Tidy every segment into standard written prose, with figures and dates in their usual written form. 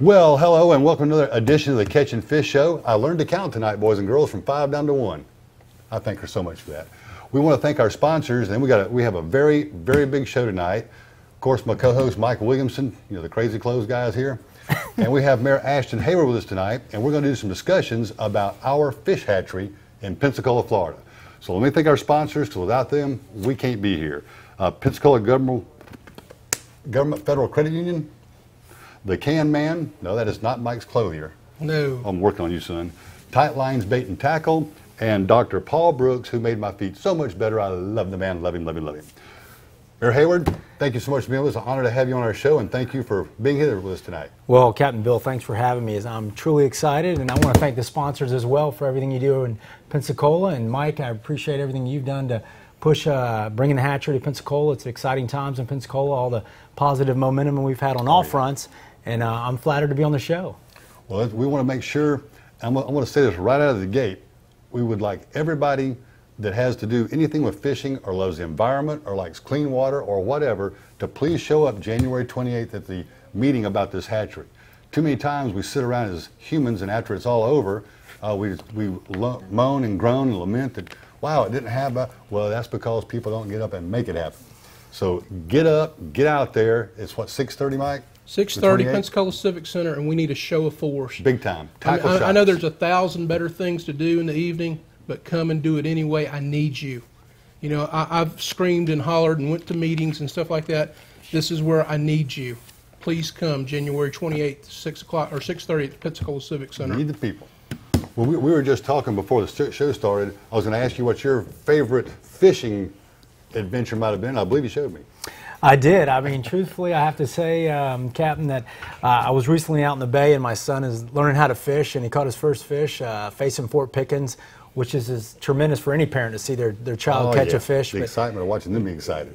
Well, hello and welcome to another edition of the Catchin' Fish Show. I learned to count tonight, boys and girls, from 5 down to 1. I thank her so much for that. We want to thank our sponsors, and we have a very, very big show tonight. Of course, my co-host Mike Williamson, the crazy clothes guy, is here. And we have Mayor Ashton Hayward with us tonight, and we're going to do some discussions about our fish hatchery in Pensacola, Florida. So let me thank our sponsors, because without them, we can't be here. Pensacola Government Federal Credit Union, the Can Man, no, that is not Mike's clothier. No. I'm working on you, son. Tight Lines Bait and Tackle, and Dr. Paul Brooks, who made my feet so much better. I love the man, love him, love him, love him. Mayor Hayward, thank you so much for being with us. It's an honor to have you on our show, and thank you for being here with us tonight. Well, Captain Bill, thanks for having me. I'm truly excited, and I want to thank the sponsors as well for everything you do in Pensacola. And Mike, I appreciate everything you've done to push bringing the hatchery to Pensacola. It's exciting times in Pensacola, all the positive momentum we've had on all fronts. And I'm flattered to be on the show. Well, we want to make sure, I want to say this right out of the gate, we would like everybody that has to do anything with fishing or loves the environment or likes clean water or whatever to please show up January 28th at the meeting about this hatchery. Too many times we sit around as humans, and after it's all over, we moan and groan and lament that, wow, it didn't happen. Well, that's because people don't get up and make it happen. So get up, get out there. It's what, 6:30, Mike? 6:30, Pensacola Civic Center, and we need a show of force. Big time. I know there's 1,000 better things to do in the evening, but come and do it anyway. I need you. I've screamed and hollered and went to meetings and stuff like that. This is where I need you. Please come January 28th, 6 o'clock or 6:30 at the Pensacola Civic Center. Need the people. Well, we were just talking before the show started. I was going to ask you what your favorite fishing adventure might have been. I believe you showed me. I did. I mean, truthfully, I have to say, Captain, that I was recently out in the bay, and my son is learning how to fish, and he caught his first fish facing Fort Pickens, which is tremendous for any parent to see their child catch a fish. The excitement of watching them be excited.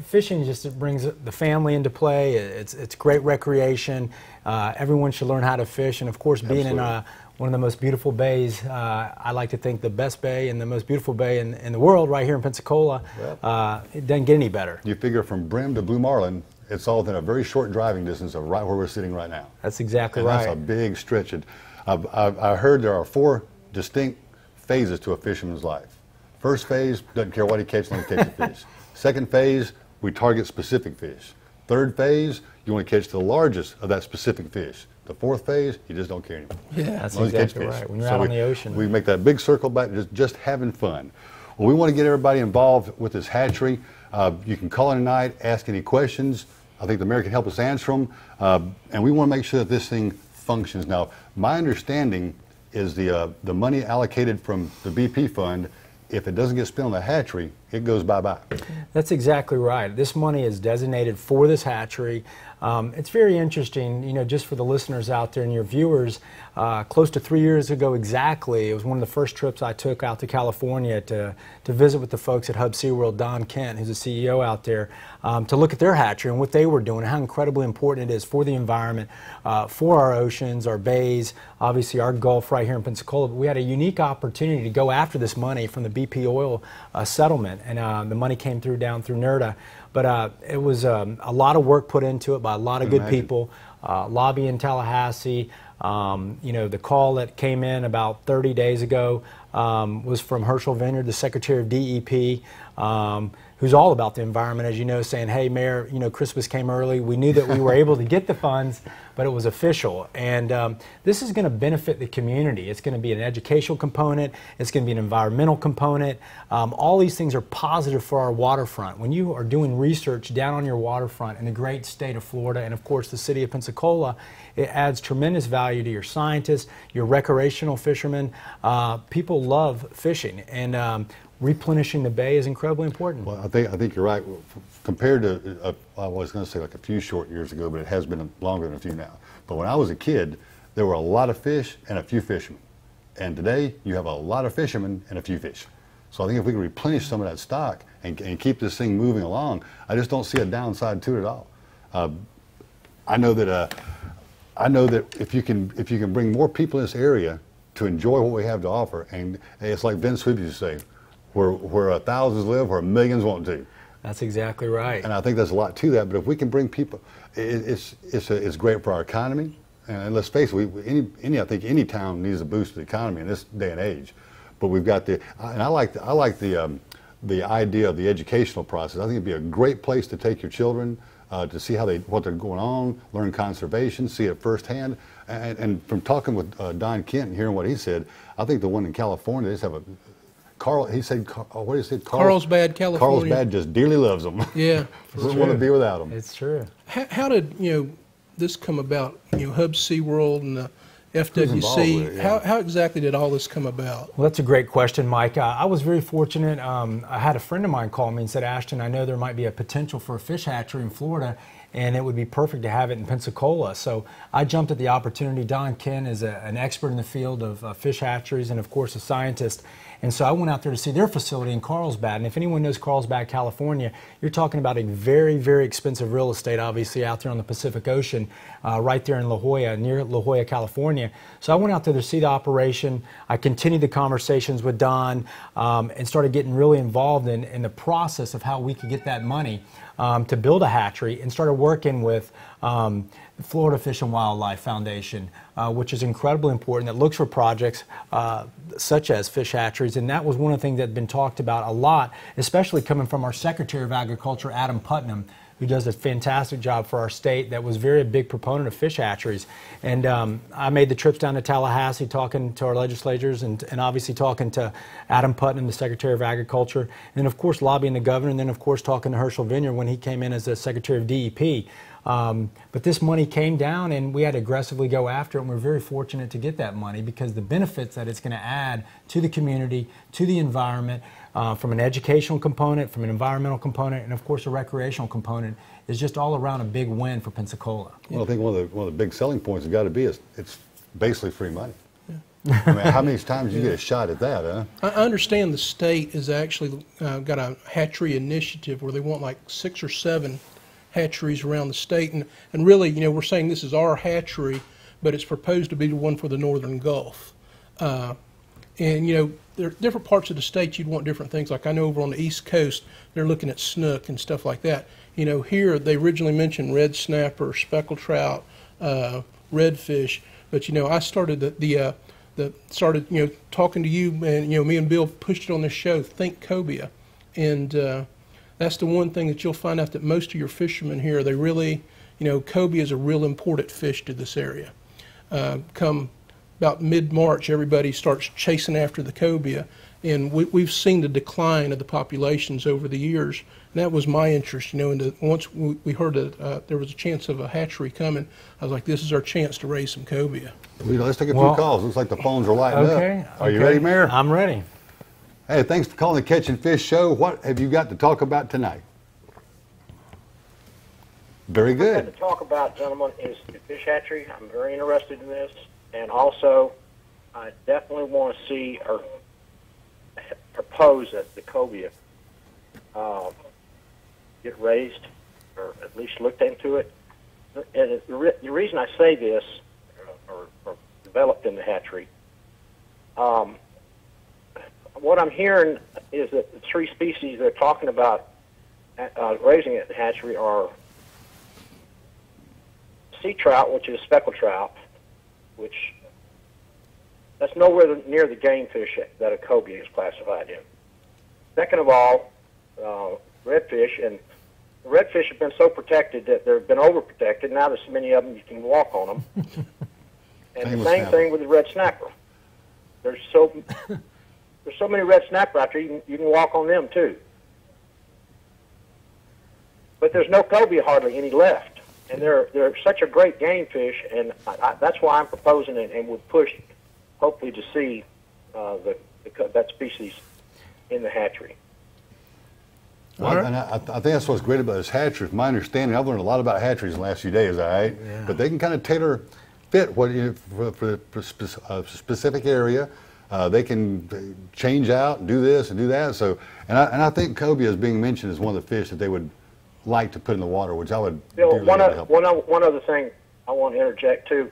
Fishing just brings the family into play. It's great recreation. Everyone should learn how to fish, and of course, being in one of the most beautiful bays, I like to think the best bay and the most beautiful bay in the world right here in Pensacola. It doesn't get any better. You figure from Brim to Blue Marlin, it's all within a very short driving distance of right where we're sitting right now. That's exactly right. That's a big stretch. I heard there are 4 distinct phases to a fisherman's life. First phase, doesn't care what he catches, let him catch the fish. Second phase, we target specific fish. Third phase, you want to catch the largest of that specific fish. The fourth phase, you just don't care anymore. Yeah, that's exactly right. When you're out on the ocean. We make that big circle back, just having fun. Well, we want to get everybody involved with this hatchery. You can call in tonight, ask any questions. I think the mayor can help us answer them. And we want to make sure that this thing functions. Now, my understanding is the money allocated from the BP fund, if it doesn't get spent on the hatchery, it goes bye-bye. That's exactly right. This money is designated for this hatchery. It's very interesting, just for the listeners out there and your viewers, close to 3 years ago exactly, it was one of the first trips I took out to California to visit with the folks at Hub SeaWorld, Don Kent, who's the CEO out there, to look at their hatchery and what they were doing, and how incredibly important it is for the environment, for our oceans, our bays, obviously our Gulf right here in Pensacola. But we had a unique opportunity to go after this money from the BP oil settlement, and the money came down through NERDA. But it was a lot of work put into it by a lot of good people. Lobby in Tallahassee. The call that came in about 30 days ago was from Herschel Vineyard, the Secretary of DEP, who's all about the environment, as you know, saying, hey, Mayor, Christmas came early. We knew that we were able to get the funds, but it was official. And this is going to benefit the community. It's going to be an educational component. It's going to be an environmental component. All these things are positive for our waterfront. When you are doing research down on your waterfront in the great state of Florida and, of course, the city of Pensacola, it adds tremendous value to your scientists, your recreational fishermen. People love fishing, and replenishing the bay is incredibly important. Well, I think you're right. Compared to, I was going to say like a few short years ago, but it has been longer than a few now. But when I was a kid, there were a lot of fish and a few fishermen. And today, you have a lot of fishermen and a few fish. So I think if we can replenish some of that stock and keep this thing moving along, I just don't see a downside to it at all. I know that if you can bring more people in this area to enjoy what we have to offer, and it's like Vince Sweep used to say, where thousands live, where millions want to. That's exactly right. And I think there's a lot to that. But if we can bring people, it's great for our economy. And let's face it, I think any town needs a boost to the economy in this day and age. But we've got and I like the idea of the educational process. I think it'd be a great place to take your children to see what they're going on, learn conservation, see it firsthand. And from talking with Don Kent and hearing what he said, I think the one in California, they just have he said, what did he say? Carlsbad, California. Carlsbad just dearly loves them. Yeah. Wouldn't want to be without them. It's true. How did, this come about? Hub SeaWorld and the FWC. With it, yeah. How exactly did all this come about? Well, that's a great question, Mike. I was very fortunate. I had a friend of mine call me and said, Ashton, I know there might be a potential for a fish hatchery in Florida, and it would be perfect to have it in Pensacola. So I jumped at the opportunity. Don Kent is an expert in the field of fish hatcheries and, of course, a scientist. And so I went out there to see their facility in Carlsbad. And if anyone knows Carlsbad, California, you're talking about a very, very expensive real estate, obviously, out there on the Pacific Ocean, right there in La Jolla, near La Jolla, California. So I went out there to see the operation. I continued the conversations with Don and started getting really involved in the process of how we could get that money to build a hatchery, and started working with the Florida Fish and Wildlife Foundation, which is incredibly important, that looks for projects such as fish hatcheries. And that was one of the things that had been talked about a lot, especially coming from our Secretary of Agriculture, Adam Putnam, who does a fantastic job for our state, that was very big proponent of fish hatcheries. And I made the trips down to Tallahassee talking to our legislators and obviously talking to Adam Putnam, the Secretary of Agriculture, and of course lobbying the governor, and then of course talking to Herschel Vineyard when he came in as the Secretary of DEP. But this money came down and we had to aggressively go after it, and we're very fortunate to get that money because the benefits that it's going to add to the community, to the environment, from an educational component, from an environmental component, and of course a recreational component, is just all around a big win for Pensacola. Well, I think one of the big selling points has got to be is it's basically free money. Yeah. I mean, how many times do you get a shot at that, huh? I understand the state has actually got a hatchery initiative where they want like 6 or 7 hatcheries around the state, and really, we're saying this is our hatchery, but it's proposed to be the one for the Northern Gulf. And there are different parts of the state you'd want different things. Like I know over on the East Coast, they're looking at snook and stuff like that. Here they originally mentioned red snapper, speckled trout, redfish, but I started started talking to you, and me and Bill pushed it on this show, think cobia, and that's the one thing that you'll find out, that most of your fishermen here, they really, cobia is a real important fish to this area. Come about mid-March, everybody starts chasing after the cobia, and we've seen the decline of the populations over the years. And that was my interest, once we heard that there was a chance of a hatchery coming, I was like, this is our chance to raise some cobia. Let's take a few calls. Looks like the phones are lighting up. Are you ready, Mayor? I'm ready. Hey, thanks for calling the Catchin Fish Show. What have you got to talk about tonight? Very good. What I have to talk about, gentlemen, is the fish hatchery. I'm very interested in this. And also, I definitely want to see or propose that the cobia get raised, or at least looked into it. And the reason I say this, or developed in the hatchery, what I'm hearing is that the 3 species they're talking about raising at the hatchery are sea trout, which is speckled trout, which that's nowhere near the game fish that a cobia is classified in. Second of all, redfish, and the redfish have been so protected that they've been overprotected. Now there's so many of them you can walk on them. And the same thing with the red snapper. There's so many red snapper out there, you can walk on them too. But there's no cobia hardly any left. And they're such a great game fish, and that's why I'm proposing it, and would push, hopefully, to see that species in the hatchery. Well, and I think that's what's great about this hatchery. From my understanding, I've learned a lot about hatcheries in the last few days, all right? Yeah. But they can kind of tailor fit for a specific area. They can change out and do this and do that. So, and I think cobia is being mentioned as one of the fish that they would like to put in the water, which I would. Bill, one other thing I want to interject too.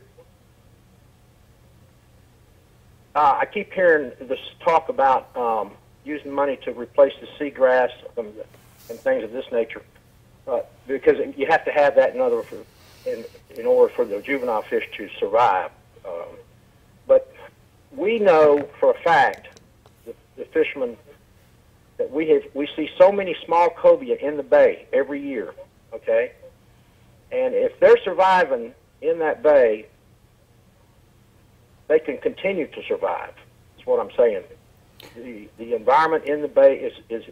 I keep hearing this talk about using money to replace the seagrass and things of this nature, because you have to have that in order in order for the juvenile fish to survive. But we know for a fact, the fishermen, that we see so many small cobia in the bay every year, okay? And if they're surviving in that bay, they can continue to survive. That's what I'm saying. The environment in the bay is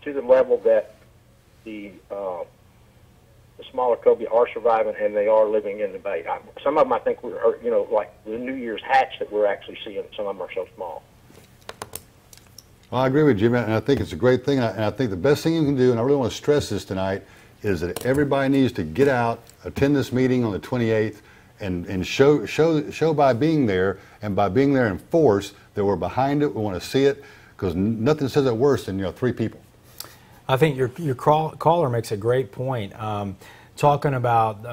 to the level that the smaller cobia are surviving, and they are living in the bay. Some of them, I think, are, like the New Year's hatch that we're actually seeing. Some of them are so small. Well, I agree with Jimmy, and I think it's a great thing. And I think the best thing you can do, and I really want to stress this tonight, is that everybody needs to get out, attend this meeting on the 28th, and show by being there, and by being there in force, that we're behind it. We want to see it, because nothing says it worse than 3 people. I think your caller makes a great point. Talking about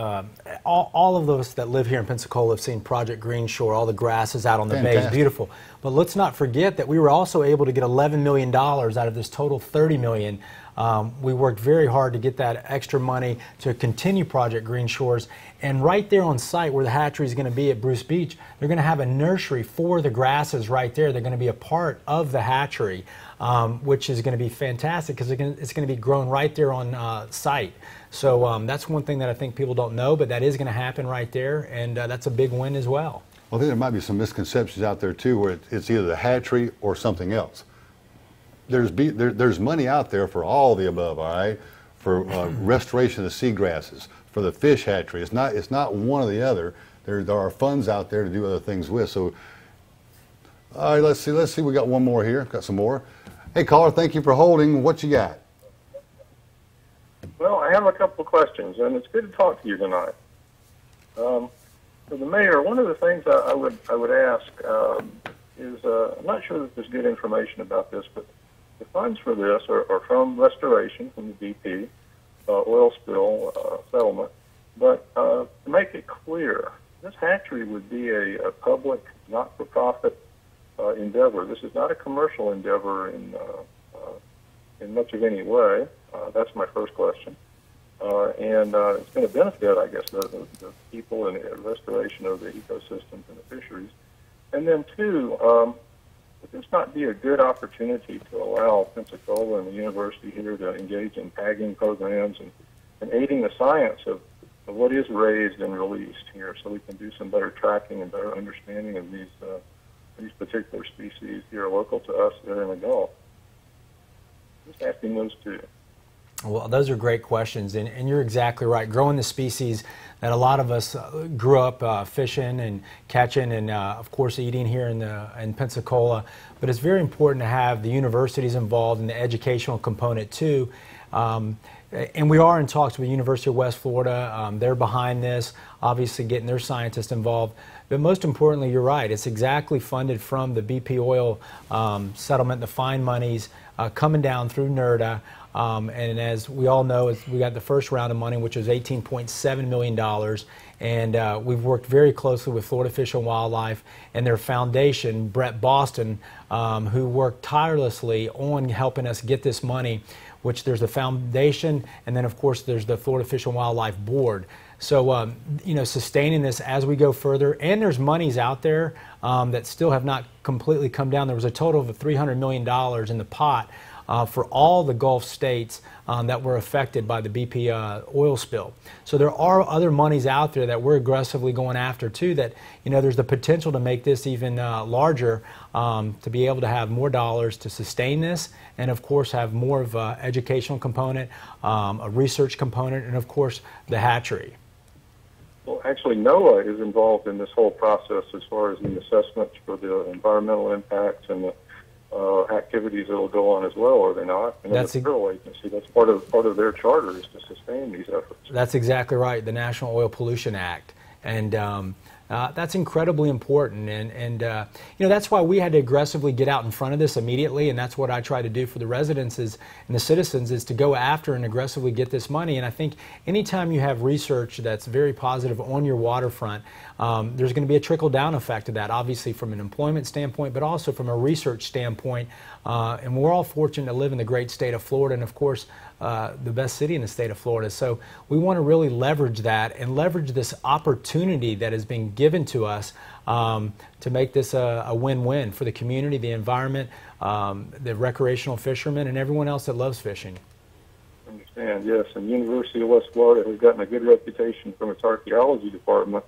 all of those that live here in Pensacola have seen Project Green Shore, all the grasses out on the bay is beautiful. But let's not forget that we were also able to get $11 million out of this total $30 million. We worked very hard to get that extra money to continue Project Green Shores. And right there on site where the hatchery is going to be at Bruce Beach, they're going to have a nursery for the grasses right there. They're going to be a part of the hatchery, which is going to be fantastic because it's going to be grown right there on site. So that's one thing that I think people don't know, but that is going to happen right there, and that's a big win as well. Well, I think there might be some misconceptions out there too, where it's either the hatchery or something else. There's money out there for all the above, all right? For restoration of the seagrasses, for the fish hatchery. It's not one or the other. There are funds out there to do other things with. So, all right, let's see. We got one more here. Got some more. Hey, caller, thank you for holding. What you got? Well, I have a couple of questions, and it's good to talk to you tonight. For the mayor, one of the things I would ask is, I'm not sure that there's good information about this, but the funds for this are from restoration, from the BP, oil spill settlement. But to make it clear, this hatchery would be a public, not-for-profit endeavor. This is not a commercial endeavor in much of any way. That's my first question. And it's going to benefit, I guess, the people and the restoration of the ecosystems and the fisheries. And then, two, would this not be a good opportunity to allow Pensacola and the university here to engage in tagging programs and aiding the science of what is raised and released here, so we can do some better tracking and better understanding of these particular species here local to us that are in the Gulf? Just asking those two. Well, those are great questions, and you're exactly right. Growing the species that a lot of us grew up fishing and catching and, of course, eating here in Pensacola. But it's very important to have the universities involved in the educational component, too. And we are in talks with the University of West Florida. They're behind this, obviously getting their scientists involved. But most importantly, you're right. It's exactly funded from the BP oil settlement, the fine monies coming down through NERDA. And as we all know, we got the first round of money, which was $18.7 million. And we've worked very closely with Florida Fish and Wildlife and their foundation, Brett Boston, who worked tirelessly on helping us get this money, which there's the foundation, and then, of course, there's the Florida Fish and Wildlife Board. So, sustaining this as we go further, and there's monies out there that still have not completely come down. There was a total of $300 million in the pot for all the Gulf states that were affected by the BP oil spill. So there are other monies out there that we're aggressively going after too, that there's the potential to make this even larger, to be able to have more dollars to sustain this, and of course have more of an educational component, a research component, and of course the hatchery. Well, actually, NOAA is involved in this whole process as far as the assessments for the environmental impacts and the activities that will go on as well, are they not? And that's the federal agency. That's part of their charter, is to sustain these efforts. That's exactly right. The National Oil Pollution Act, and That's incredibly important, and you know, that's why we had to aggressively get out in front of this immediately, and that's what I try to do for the residents and the citizens, is to go after and aggressively get this money. And I think anytime you have research that's very positive on your waterfront, there's going to be a trickle-down effect of that, obviously from an employment standpoint, but also from a research standpoint. And we're all fortunate to live in the great state of Florida, and of course, the best city in the state of Florida. So we want to really leverage that and leverage this opportunity that has been given to us to make this a win-win for the community, the environment, the recreational fishermen, and everyone else that loves fishing. I understand, yes. And University of West Florida has gotten a good reputation from its archaeology department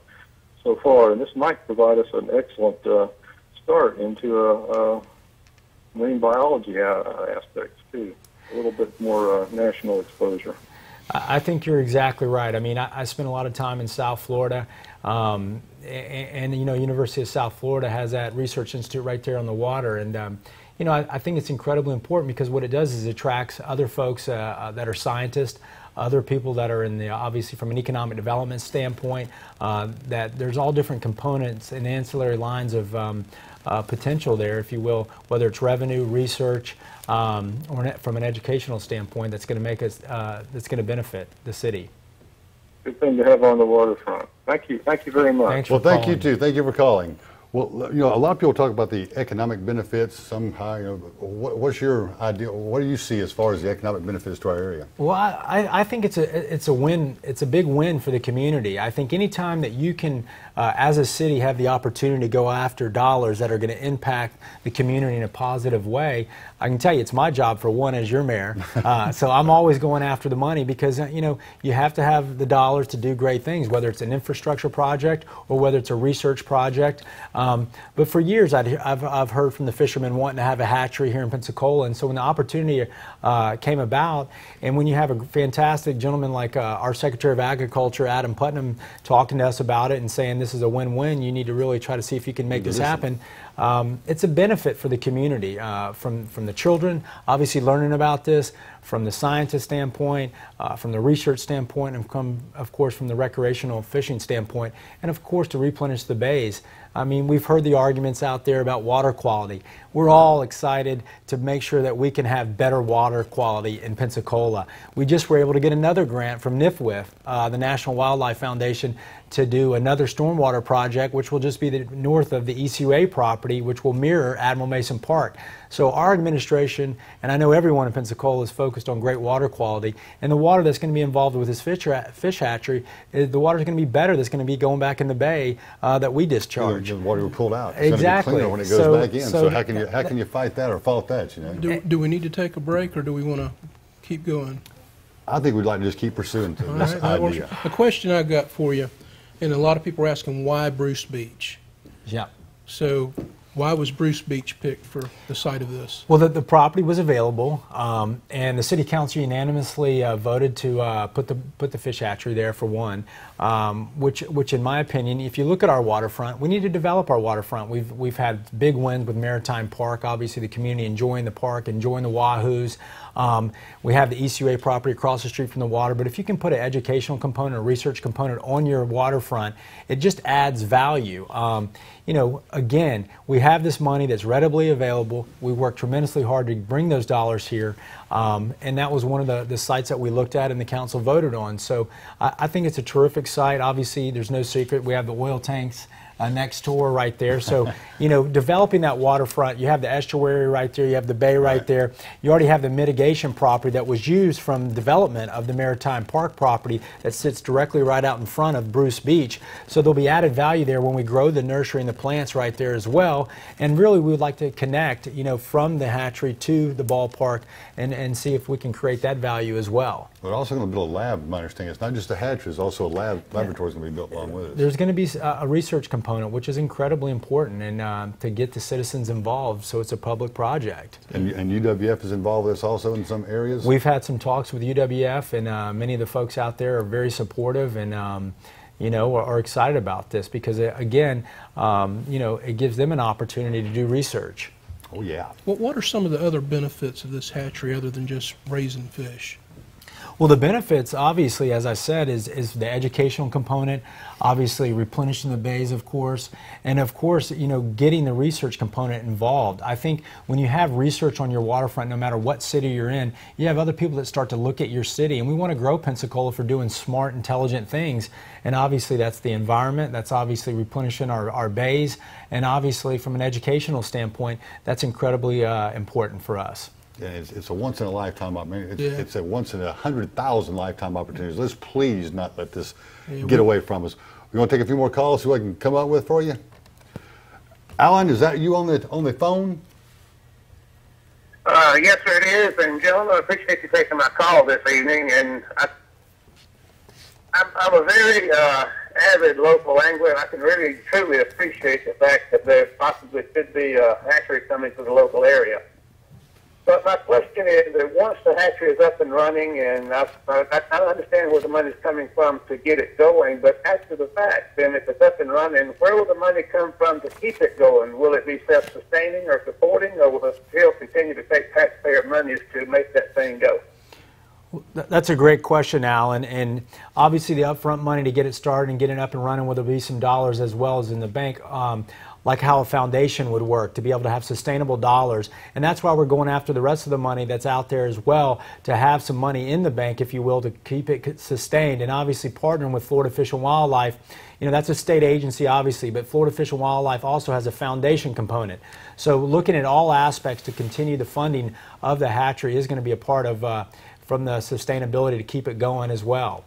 so far, and this might provide us an excellent start into a marine biology aspects too. A little bit more national exposure. I think you're exactly right. I mean, I spent a lot of time in South Florida, and you know, University of South Florida has that research institute right there on the water, and you know, I think it's incredibly important because what it does is it attracts other folks that are scientists, other people that are in the, obviously from an economic development standpoint, that there's all different components and ancillary lines of potential there, if you will, whether it's revenue, research, or from an educational standpoint, that's going to make us, that's going to benefit the city. Good thing to have on the waterfront. Thank you very much. Thanks for Well, thank you calling. too. Thank you for calling. Well, you know, a lot of people talk about the economic benefits. Some high. You know, what's your idea? What do you see as far as the economic benefits to our area? Well, I think it's a win. It's a big win for the community. I think any time that you can, as a city, have the opportunity to go after dollars that are going to impact the community in a positive way, I can tell you it's my job, for one, as your mayor. So I'm always going after the money because you know, you have to have the dollars to do great things, whether it's an infrastructure project or whether it's a research project. But for years, I've heard from the fishermen wanting to have a hatchery here in Pensacola, and so when the opportunity came about, and when you have a fantastic gentleman like our Secretary of Agriculture, Adam Putnam, talking to us about it and saying this is a win-win, you need to really try to see if you can make this happen. It's a benefit for the community, from the children, obviously learning about this, from the scientist standpoint, from the research standpoint, and of course from the recreational fishing standpoint, and of course to replenish the bays. I mean, we've heard the arguments out there about water quality. We're all excited to make sure that we can have better water quality in Pensacola. We just were able to get another grant from NIFWF, the National Wildlife Foundation, to do another stormwater project, which will just be north of the ECUA property, which will mirror Admiral Mason Park. So our administration, and I know everyone in Pensacola, is focused on great water quality, and the water that's going to be involved with this fish hatchery, the water is going to be better. That's going to be going back in the bay that we discharge. The water we pulled out. It's Exactly. going to be cleaner when it goes back in. So how can you fight that or fault that? You know. Do we need to take a break, or do we want to keep going? I think we'd like to just keep pursuing All this right, that works. idea. A question I got for you, and a lot of people are asking, why Bruce Beach? Yeah. So why was Bruce Beach picked for the site of this? Well, the property was available, and the city council unanimously voted to put the fish hatchery there, for one, which in my opinion, if you look at our waterfront, we need to develop our waterfront. We've had big wins with Maritime Park, obviously the community enjoying the park, enjoying the wahoos. We have the ECUA property across the street from the water, but if you can put an educational component, a research component on your waterfront, it just adds value. You know, again, we have this money that's readily available. We worked tremendously hard to bring those dollars here, and that was one of the sites that we looked at and the council voted on. So I think it's a terrific site. Obviously, there's no secret. We have the oil tanks next door right there. So, you know, developing that waterfront, you have the estuary right there, you have the bay right there. You already have the mitigation property that was used from development of the Maritime Park property that sits directly right out in front of Bruce Beach. So there'll be added value there when we grow the nursery and the plants right there as well. And really, we would like to connect, you know, from the hatchery to the ballpark and see if we can create that value as well. We're also going to build a lab, my understanding. It's not just a hatchery, it's also a laboratory is going to be built along with it. There's going to be a research component, which is incredibly important, and to get the citizens involved, so it's a public project. And UWF is involved with this also in some areas? We've had some talks with UWF, and many of the folks out there are very supportive and you know, are excited about this because, again, you know, it gives them an opportunity to do research. Oh, yeah. What are some of the other benefits of this hatchery other than just raising fish? Well, the benefits, obviously, as I said, is the educational component, obviously replenishing the bays, of course, and of course, you know, getting the research component involved. I think when you have research on your waterfront, no matter what city you're in, you have other people that start to look at your city, and we want to grow Pensacola for doing smart, intelligent things, and obviously that's the environment, that's obviously replenishing our bays, and obviously from an educational standpoint, that's incredibly important for us. Yeah, it's a once in a lifetime. I mean, Yeah. it's a once in 100,000 lifetime opportunities. Let's please not let this get away from us. We want to take a few more calls, see what I can come up with for you. Alan, is that you on the phone? Yes, sir, it is. And gentlemen, I appreciate you taking my call this evening. And I'm a very avid local angler, and I can really truly appreciate the fact that there possibly could be a hatchery coming to the local area. But my question is that once the hatchery is up and running, and I understand where the money is coming from to get it going, but after the fact, then if it's up and running, where will the money come from to keep it going? Will it be self-sustaining or supporting, or will it still continue to take taxpayer monies to make that thing go? That's a great question, Alan, and obviously the upfront money to get it started and get it up and running, will there be some dollars as well as in the bank, like how a foundation would work, to be able to have sustainable dollars. And that's why we're going after the rest of the money that's out there as well, to have some money in the bank, if you will, to keep it sustained. And obviously partnering with Florida Fish and Wildlife, you know, that's a state agency obviously, but Florida Fish and Wildlife also has a foundation component. So looking at all aspects to continue the funding of the hatchery is going to be a part of from the sustainability to keep it going as well.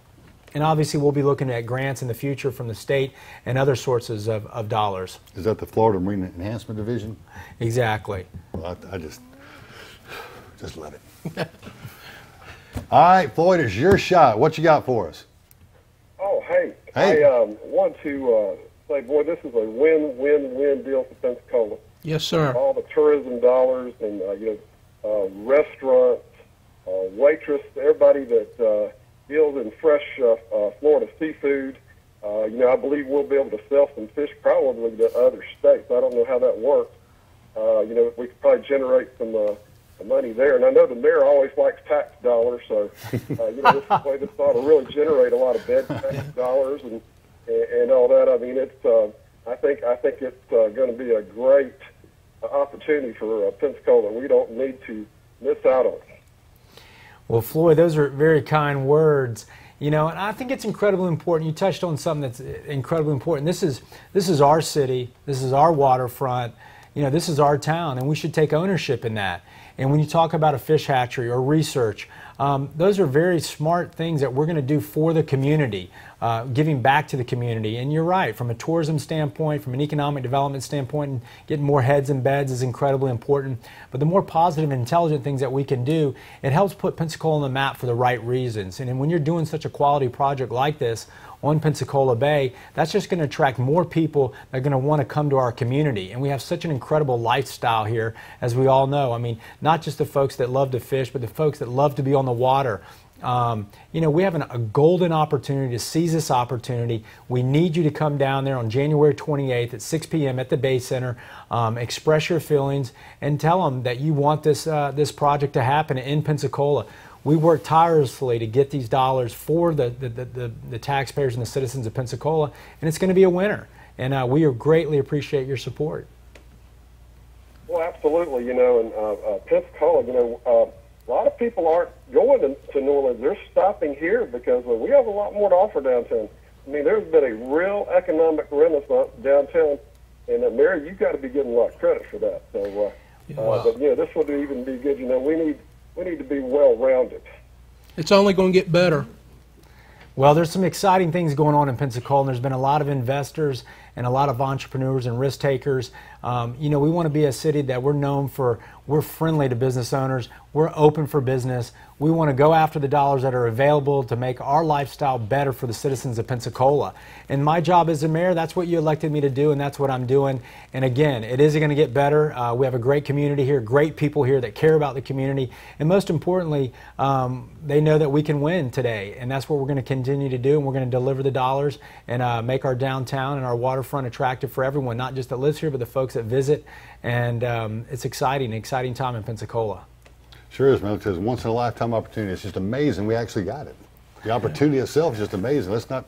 And obviously we'll be looking at grants in the future from the state and other sources of dollars. Is that the Florida Marine Enhancement Division? Exactly. Well, I just love it. All right, Floyd, it's your shot. What you got for us? Oh, hey. Hey. I want to say, boy, this is a win-win-win deal for Pensacola. Yes, sir. All the tourism dollars and restaurants, waitress, everybody that deals in fresh Florida seafood. I believe we'll be able to sell some fish probably to other states. I don't know how that works. We could probably generate some money there. And I know the mayor always likes tax dollars, so this way this ought to really generate a lot of bed tax dollars and all that. I mean, I think it's going to be a great opportunity for Pensacola. We don't need to miss out on it. Well, Floyd, those are very kind words. And I think it's incredibly important. You touched on something that's incredibly important. This is our city. This is our waterfront. This is our town, and we should take ownership in that. And when you talk about a fish hatchery or research, those are very smart things that we're going to do for the community, giving back to the community. And you're right, from a tourism standpoint, from an economic development standpoint, and getting more heads in beds is incredibly important. But the more positive and intelligent things that we can do, it helps put Pensacola on the map for the right reasons. And when you're doing such a quality project like this on Pensacola Bay, that's just going to attract more people that are going to want to come to our community. And we have such an incredible lifestyle here, as we all know. I mean, not just the folks that love to fish, but the folks that love to be on the water. We have a golden opportunity to seize this opportunity. We need you to come down there on January 28th at 6 p.m. at the Bay Center, express your feelings, and tell them that you want this project to happen in Pensacola. We work tirelessly to get these dollars for the taxpayers and the citizens of Pensacola, and it's going to be a winner. And we greatly appreciate your support. Well, absolutely. And Pensacola, a lot of people aren't going to New Orleans. They're stopping here because we have a lot more to offer downtown. I mean, there's been a real economic renaissance downtown, and Mary, you've got to be getting a lot of credit for that. So, but this would even be good. We need to be well-rounded. It's only going to get better. Well, there's some exciting things going on in Pensacola, and there's been a lot of investors and a lot of entrepreneurs and risk takers. We want to be a city that we're known for. We're friendly to business owners. We're open for business. We want to go after the dollars that are available to make our lifestyle better for the citizens of Pensacola. And my job as a mayor, that's what you elected me to do, and that's what I'm doing. And again, it is going to get better. We have a great community here, great people here that care about the community. And most importantly, they know that we can win today. And that's what we're going to continue to do. And we're going to deliver the dollars and make our downtown and our waterfront attractive for everyone, not just that lives here, but the folks that visit. And it's exciting time in Pensacola. Sure is, man, because once in a lifetime opportunity. It's just amazing we actually got it. The opportunity itself is just amazing. Let's not.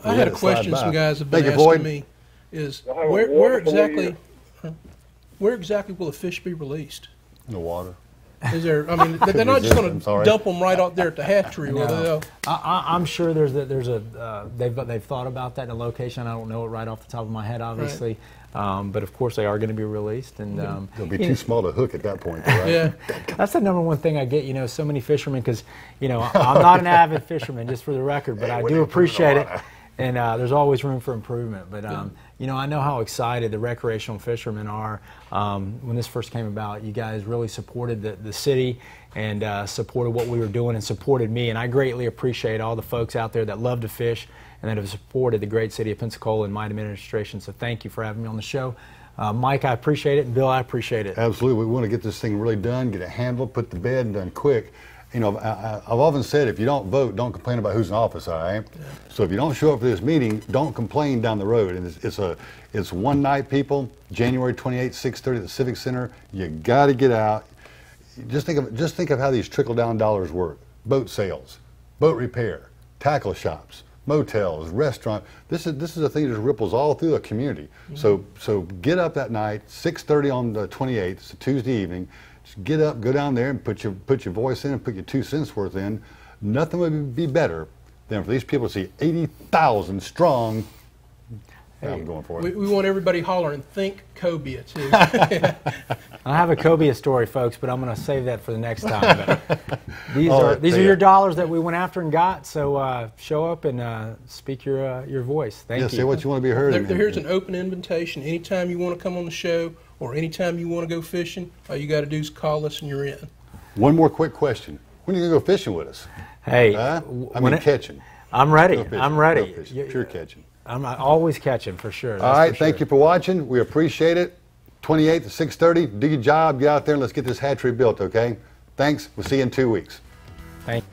I had a question some guys have been Thank you, asking Floyd. me is Y'all have a where wonderful exactly year. where exactly will the fish be released? In the water. Is there? I mean, they're not just going I'm to sorry. dump them right out there at the hatchery, will they? No. I'm sure there's a they've thought about that in a location. I don't know it right off the top of my head, obviously, but of course they are going to be released, and They'll be too small to hook at that point, right? Yeah. that's the number one thing I get. So many fishermen, because I'm not an avid fisherman, just for the record, but I when do they put it appreciate it. on. And there's always room for improvement. But, I know how excited the recreational fishermen are. When this first came about, you guys really supported the city and supported what we were doing and supported me. And I greatly appreciate all the folks out there that love to fish and that have supported the great city of Pensacola and my administration. So thank you for having me on the show. Mike, I appreciate it. And Bill, I appreciate it. Absolutely. We want to get this thing really done, get it handled, put to bed, and done quick. I've often said, if you don't vote, don't complain about who's in office, all right? Yeah. So if you don't show up for this meeting, don't complain down the road. And it's one night, people, January 28th, 6:30 at the Civic Center. You got to get out. Just think of how these trickle-down dollars work. Boat sales, boat repair, tackle shops, motels, restaurants. This is a thing that ripples all through the community. Mm-hmm. So get up that night, 6:30 on the 28th, it's a Tuesday evening. Just get up, go down there, and put your voice in and put your 2 cents worth in. Nothing would be better than for these people to see 80,000 strong. I'm going for it. We want everybody hollering, think cobia, too. I have a cobia story, folks, but I'm going to save that for the next time. But these are your dollars that we went after and got. So show up and speak your voice. Thank you. Say what you want to be heard. Here's an open invitation. Anytime you want to come on the show or anytime you want to go fishing, all you got to do is call us and you're in. One more quick question. When are you going to go fishing with us? Hey. Catching. I'm ready. I'm ready. Pure catching. I'm always catching, for sure. All right, thank you for watching. We appreciate it. 28th at 6:30. Do your job. Get out there and let's get this hatchery built, okay? Thanks. We'll see you in 2 weeks. Thank you.